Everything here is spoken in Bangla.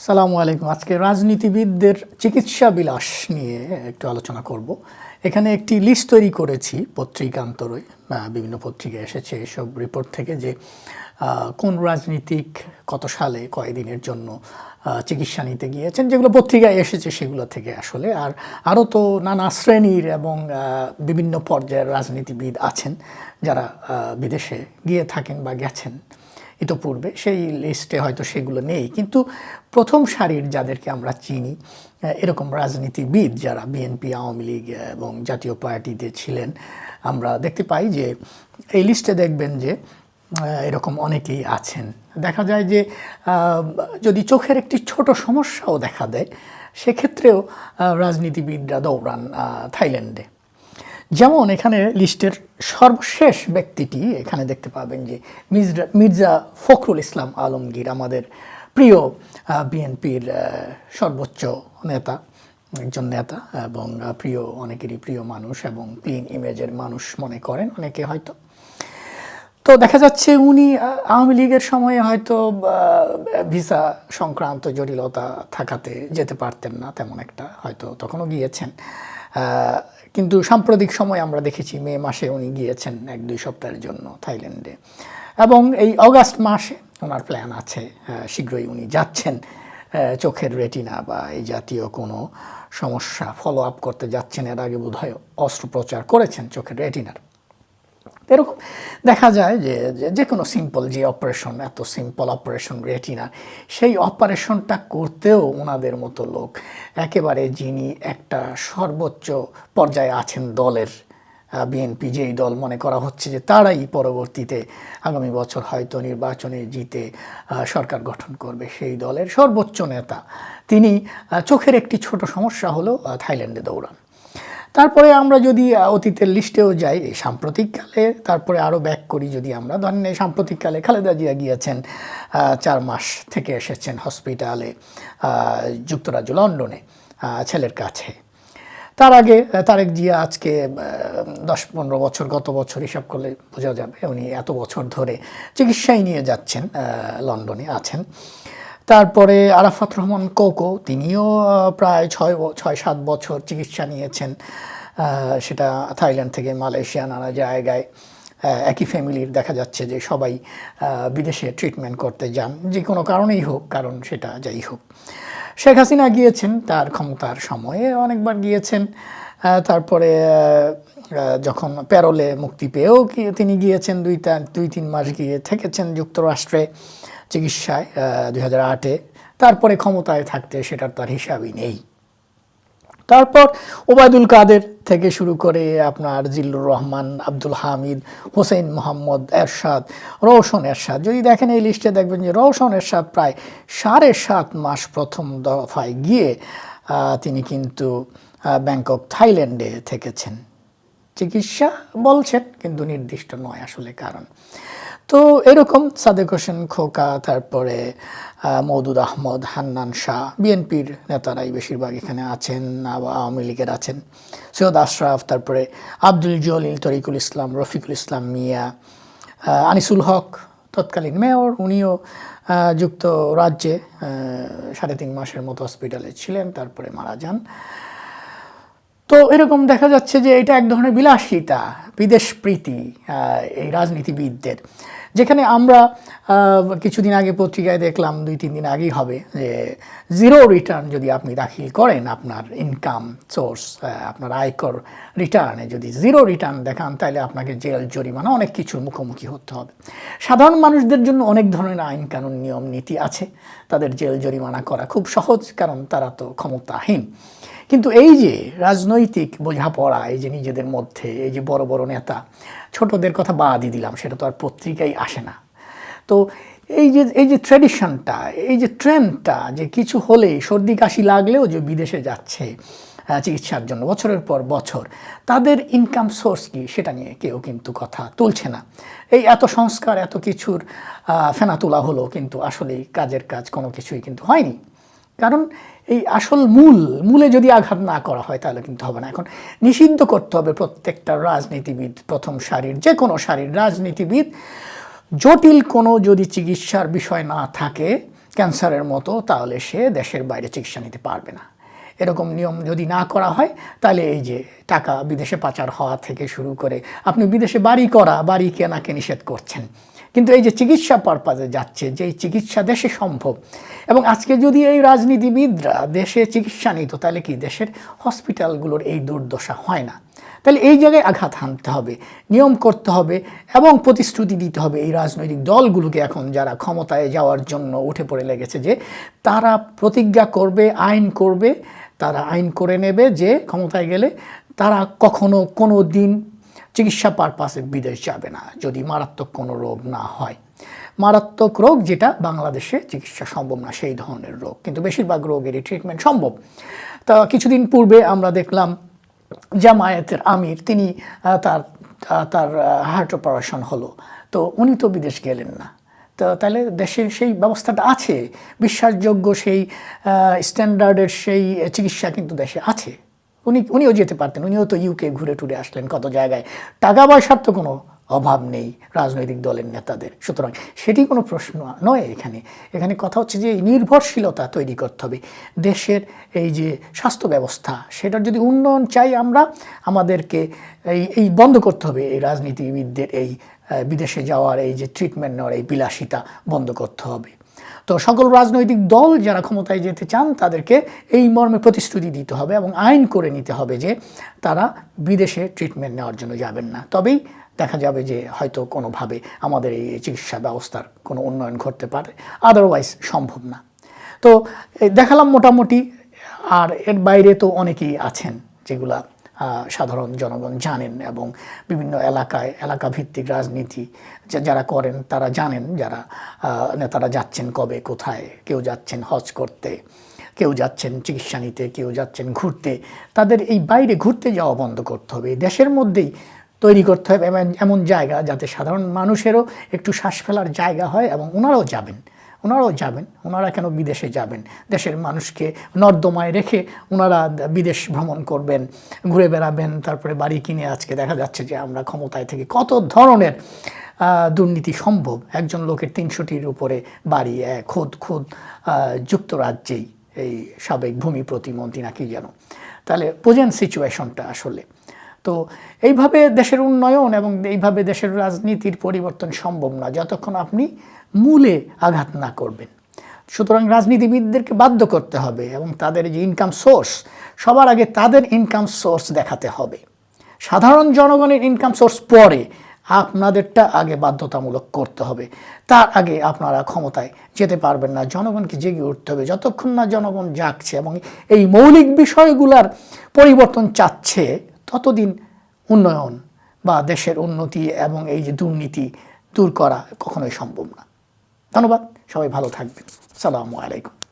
সালামু আলাইকুম। আজকে রাজনীতিবিদদের চিকিৎসা বিলাস নিয়ে একটু আলোচনা করব। এখানে একটি লিস্ট তৈরি করেছি পত্রিকান্তরে, বিভিন্ন পত্রিকায় এসেছে এসব রিপোর্ট থেকে যে কোন রাজনীতিক কত সালে কয়দিনের জন্য চিকিৎসা নিতে গিয়েছেন, যেগুলো পত্রিকায় এসেছে সেগুলো থেকে আসলে। আর আরও তো নানা শ্রেণীর এবং বিভিন্ন পর্যায়ের রাজনীতিবিদ আছেন যারা বিদেশে গিয়ে থাকেন বা গেছেন ইতোপূর্বে, সেই লিস্টে হয়তো সেগুলো নেই। কিন্তু প্রথম সারির যাদেরকে আমরা চিনি, এরকম রাজনীতিবিদ যারা বিএনপি, আওয়ামী লীগ এবং জাতীয় পার্টিতে ছিলেন, আমরা দেখতে পাই যে এই লিস্টে দেখবেন যে এরকম অনেকেই আছেন। দেখা যায় যে যদি চোখের একটি ছোট সমস্যাও দেখা দেয়, সেক্ষেত্রেও রাজনীতিবিদরা দৌড়ান থাইল্যান্ডে। যেমন এখানে লিস্টের সর্বশেষ ব্যক্তিটি এখানে দেখতে পাবেন যে মির্জা ফখরুল ইসলাম আলমগীর, আমাদের প্রিয় বিএনপির সর্বোচ্চ নেতা, একজন নেতা এবং প্রিয়, অনেকেরই প্রিয় মানুষ এবং ক্লিন ইমেজের মানুষ মনে করেন অনেকে হয়তো। তো দেখা যাচ্ছে উনি আওয়ামী লীগের সময়ে হয়তো ভিসা সংক্রান্ত জটিলতা থাকাতে যেতে পারতেন না তেমন একটা, হয়তো তখনও গিয়েছেন। কিন্তু সাম্প্রতিক সময় আমরা দেখেছি মে মাসে উনি গিয়েছেন 1-2 সপ্তাহের জন্য থাইল্যান্ডে, এবং এই অগাস্ট মাসে ওনার প্ল্যান আছে শীঘ্রই উনি যাচ্ছেন চোখের রেটিনা বা এই জাতীয় কোনো সমস্যা ফলো আপ করতে যাচ্ছেন। এর আগে বোধহয় অস্ত্রোপচার করেছেন চোখের রেটিনার। এরকম দেখা যায় যে যে কোনো সিম্পল যে অপারেশন, এত সিম্পল অপারেশন রেটিনা, সেই অপারেশনটা করতেও ওনাদের মতো লোক, একেবারে যিনি একটা সর্বোচ্চ পর্যায়ে আছেন দলের, বিএনপি যেই দল মনে করা হচ্ছে যে তারাই পরবর্তীতে আগামী বছর হয়তো নির্বাচনে জিতে সরকার গঠন করবে, সেই দলের সর্বোচ্চ নেতা তিনি চোখের একটি ছোট সমস্যা হলেও থাইল্যান্ডে দৌড়ান। তারপরে আমরা যদি অতীতের লিস্টেও যাই সাম্প্রতিককালে, তারপরে আরও ব্যাক করি, যদি আমরা ধরেন এই সাম্প্রতিককালে খালেদা জিয়া গিয়েছেন 4 মাস থেকে এসেছেন হসপিটালে যুক্তরাজ্য লন্ডনে ছেলের কাছে। তার আগে তারেক জিয়া আজকে 10-15 বছর, গত বছর হিসাব করলে বোঝা যাবে উনি এত বছর ধরে চিকিৎসায় নিয়ে যাচ্ছেন, লন্ডনে আছেন। তারপরে আরাফাত রহমান কোকো, তিনিও প্রায় 6-7 বছর চিকিৎসা নিয়েছেন, সেটা থাইল্যান্ড থেকে মালয়েশিয়া, নানা জায়গায়। একই ফ্যামিলির দেখা যাচ্ছে যে সবাই বিদেশে ট্রিটমেন্ট করতে যান, যে কোনো কারণেই হোক, কারণ সেটা যাই হোক। শেখ হাসিনা গিয়েছেন তার ক্ষমতার সময়ে অনেকবার গিয়েছেন। তারপরে যখন প্যারোলে মুক্তি পেয়েও তিনি গিয়েছেন, 2-3 মাস গিয়ে থেকেছেন যুক্তরাষ্ট্রে চিকিৎসায় 2008-এ। তারপরে ক্ষমতায় থাকতে সেটার তার হিসাবই নেই। তারপর ওবায়দুল কাদের থেকে শুরু করে আপনার জিল্লুর রহমান, আব্দুল হামিদ, হোসেন মোহাম্মদ এরশাদ, রওশন এরশাদ, যদি দেখেন এই লিস্টে দেখবেন যে রওশন এরশাদ প্রায় 7.5 মাস প্রথম দফায় গিয়ে তিনি কিন্তু ব্যাংকক, থাইল্যান্ডে থেকেছেন। চিকিৎসা বলছেন কিন্তু নির্দিষ্ট নয় আসলে কারণ। তো এরকম সাদেক হোসেন খোকা, তারপরে মওদুদ আহমদ, হান্নান শাহ, বিএনপির নেতারাই বেশিরভাগ এখানে আছেন, আওয়ামী লীগের আছেন, সৈয়দ আশরাফ, তারপরে আব্দুল জলিল, তরিকুল ইসলাম, রফিকুল ইসলাম মিয়া, আনিসুল হক তৎকালীন মেয়র, উনিও যুক্তরাজ্যে 3.5 মাসের মতো হসপিটালে ছিলেন, তারপরে মারা যান। তো এরকম দেখা যাচ্ছে যে এটা এক ধরনের বিলাসিতা, বিদেশ প্রীতি এই রাজনীতিবিদদের, যেখানে আমরা কিছুদিন আগে পত্রিকায় দেখলাম, 2-3 দিন আগেই হবে, যে জিরো রিটার্ন যদি আপনি দাখিল করেন, আপনার ইনকাম সোর্স, আপনার আয়কর রিটার্নে যদি জিরো রিটার্ন দেখান, তাহলে আপনাকে জেল, জরিমানা, অনেক কিছুর মুখোমুখি হতে হবে। সাধারণ মানুষদের জন্য অনেক ধরনের আইন কানুন, নিয়ম নীতি আছে, তাদের জেল জরিমানা করা খুব সহজ, কারণ তারা তো ক্ষমতাহীন। কিন্তু এই যে রাজনৈতিক বোঝাপড়া, এই যে নিজেদের মধ্যে, এই যে বড় বড় নেতা, ছোটদের কথা বাদই দিলাম, সেটা তো আর পত্রিকায় আসে না। তো এই যে ট্র্যাডিশনটা, এই যে ট্রেন্ডটা, যে কিছু হলেই, সর্দি কাশি লাগলেও যে বিদেশে যাচ্ছে চিকিৎসার জন্য বছরের পর বছর, তাদের ইনকাম সোর্স কি সেটা নিয়ে কেউ কিন্তু কথা তুলছে না। এই এত সংস্কার, এত কিছুর ফেনা তোলা হলো, কিন্তু আসলেই কাজের কাজ কোনো কিছুই কিন্তু হয়নি। কারণ এই আসল মূলে যদি আঘাত না করা হয় তাহলে কিন্তু হবে না। এখন নিষিদ্ধ করতে হবে প্রত্যেকটা রাজনীতিবিদ, প্রথম সারির যে কোনো সারির রাজনীতিবিদ, জটিল কোনো যদি চিকিৎসার বিষয় না থাকে ক্যান্সারের মতো, তাহলে সে দেশের বাইরে চিকিৎসা নিতে পারবে না। এরকম নিয়ম যদি না করা হয় তাহলে এই যে টাকা বিদেশে পাচার হওয়া থেকে শুরু করে, আপনি বিদেশে বাড়ি কেনাকে নিষেধ করছেন, কিন্তু এই যে চিকিৎসা পারপাজে যাচ্ছে, যে চিকিৎসা দেশে সম্ভব, এবং আজকে যদি এই রাজনীতিবিদরা দেশে চিকিৎসা নিত তাহলে কি দেশের হসপিটালগুলোর এই দুর্দশা হয় না। তাহলে এই জায়গায় আঘাত হানতে হবে, নিয়ম করতে হবে এবং প্রতিশ্রুতি দিতে হবে এই রাজনৈতিক দলগুলোকে, এখন যারা ক্ষমতায় যাওয়ার জন্য উঠে পড়ে লেগেছে, যে তারা প্রতিজ্ঞা করবে, আইন করবে, তারা আইন করে নেবে যে ক্ষমতায় গেলে তারা কখনো কোনো দিন চিকিৎসা পারপাসে বিদেশ যাবে না, যদি মারাত্মক কোনো রোগ না হয়। মারাত্মক রোগ যেটা বাংলাদেশে চিকিৎসা সম্ভব না সেই ধরনের রোগ, কিন্তু বেশিরভাগ রোগেরই ট্রিটমেন্ট সম্ভব। তা কিছুদিন পূর্বে আমরা দেখলাম জামায়াতের আমির, তিনি তার হার্ট অপারেশন হলো, তো উনি তো বিদেশ গেলেন না। তো তাহলে দেশে সেই ব্যবস্থাটা আছে, বিশ্বাসযোগ্য সেই স্ট্যান্ডার্ডের সেই চিকিৎসা কিন্তু দেশে আছে। উনিও যেতে পারতেন, উনিও তো ইউকে ঘুরে টুরে আসলেন কত জায়গায়, টাকা পয়সার তো কোনো অভাব নেই রাজনৈতিক দলের নেতাদের, সুতরাং সেটি কোনো প্রশ্ন নয়। এখানে কথা হচ্ছে যে নির্ভরশীলতা তৈরি করতে হবে দেশের এই যে স্বাস্থ্য ব্যবস্থা, সেটার যদি উন্নয়ন চাই আমরা, আমাদেরকে এই বন্ধ করতে হবে, এই রাজনীতিবিদদের এই বিদেশে যাওয়ার এই যে ট্রিটমেন্ট নেওয়ার এই বিলাসিতা বন্ধ করতে হবে। তো সকল রাজনৈতিক দল যারা ক্ষমতায় যেতে চান তাদেরকে এই মর্মে প্রতিশ্রুতি দিতে হবে এবং আইন করে নিতে হবে যে তারা বিদেশে ট্রিটমেন্ট নেওয়ার জন্য যাবেন না, তবেই দেখা যাবে যে হয়তো কোনোভাবে আমাদের এই চিকিৎসা ব্যবস্থার কোনো উন্নয়ন ঘটতে পারে, আদারওয়াইজ সম্ভব না। তো দেখালাম মোটামুটি, আর এর বাইরে তো অনেকেই আছেন যেগুলা সাধারণ জনগণ জানেন, এবং বিভিন্ন এলাকা ভিত্তিক রাজনীতি যারা করেন তারা জানেন, যারা নেতারা যাচ্ছেন কবে কোথায়, কেউ যাচ্ছেন হজ করতে, কেউ যাচ্ছেন চিকিৎসা নিতে, কেউ যাচ্ছেন ঘুরতে, তাদের এই বাইরে ঘুরতে যাওয়া বন্ধ করতে হবে, দেশের মধ্যেই তৈরি করতে হবে এমন জায়গা যাতে সাধারণ মানুষেরও একটু শ্বাস ফেলার জায়গা হয়, এবং ওনারাও যাবেন। ওনারা কেন বিদেশে যাবেন? দেশের মানুষকে নর্দমায় রেখে ওনারা বিদেশ ভ্রমণ করবেন, ঘুরে বেড়াবেন, তারপরে বাড়ি কিনে। আজকে দেখা যাচ্ছে যে আমরা ক্ষমতায় থেকে কত ধরনের দুর্নীতি সম্ভব। একজন লোকের ৩০০টির উপরে বাড়ি, খোদ যুক্তরাজ্যেই, এই সাবেক ভূমি প্রতিমন্ত্রী নাকি যেন। তাহলে বোঝেন সিচুয়েশনটা আসলে। তো এইভাবে দেশের উন্নয়ন এবং এইভাবে দেশের রাজনীতির পরিবর্তন সম্ভব না যতক্ষণ আপনি মূলে আঘাত না করবেন। সুতরাং রাজনীতিবিদদেরকে বাধ্য করতে হবে, এবং তাদের যে ইনকাম সোর্স, সবার আগে তাদের ইনকাম সোর্স দেখাতে হবে। সাধারণ জনগণের ইনকাম সোর্স পরে, আপনাদেরটা আগে বাধ্যতামূলক করতে হবে। তার আগে আপনারা ক্ষমতায় যেতে পারবেন না। জনগণকে জেগে উঠতে হবে। যতক্ষণ না জনগণ জাগছে এবং এই মৌলিক বিষয়গুলার পরিবর্তন চাচ্ছে, ততদিন উন্নয়ন বা দেশের উন্নতি এবং এই যে দুর্নীতি দূর করা কখনোই সম্ভব না। ধন্যবাদ, সবাই ভালো থাকবেন। আসসালামু আলাইকুম।